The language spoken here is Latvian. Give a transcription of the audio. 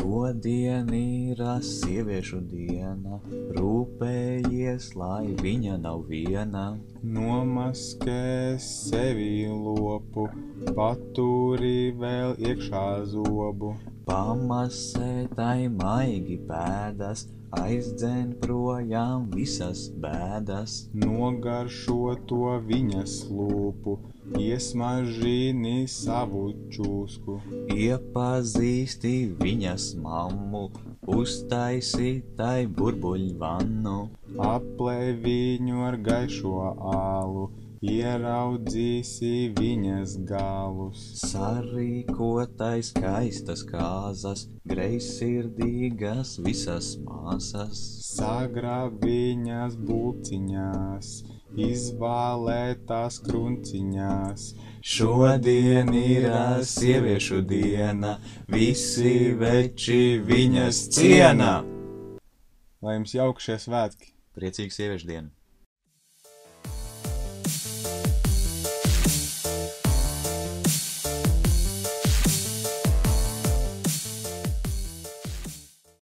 Šodien ir sieviešu diena, rūpējies, lai viņa nav viena. Nomaskē sevi lopu, paturi vēl iekšā zobu. Pamasē tai maigi pēdas, aizdzen projām visas bēdas. Nogaršo to viņas lūpu, iesmažini savu čūsku. Iepazīsti viņas mammu, uztaisi tai burbuļvannu. Aplej viņu ar gaišo ālu, ieraudzīsi viņas galus. Sarīkotai skaistas kāzas, greizsirdīgas visas māsas. Sagrāb viņas bulciņās, izvālētās krunciņās. Šodien ir sieviešu diena, visi veči viņas ciena. Lai jums jauki šie svētki! Priecīgu sieviešu dienu!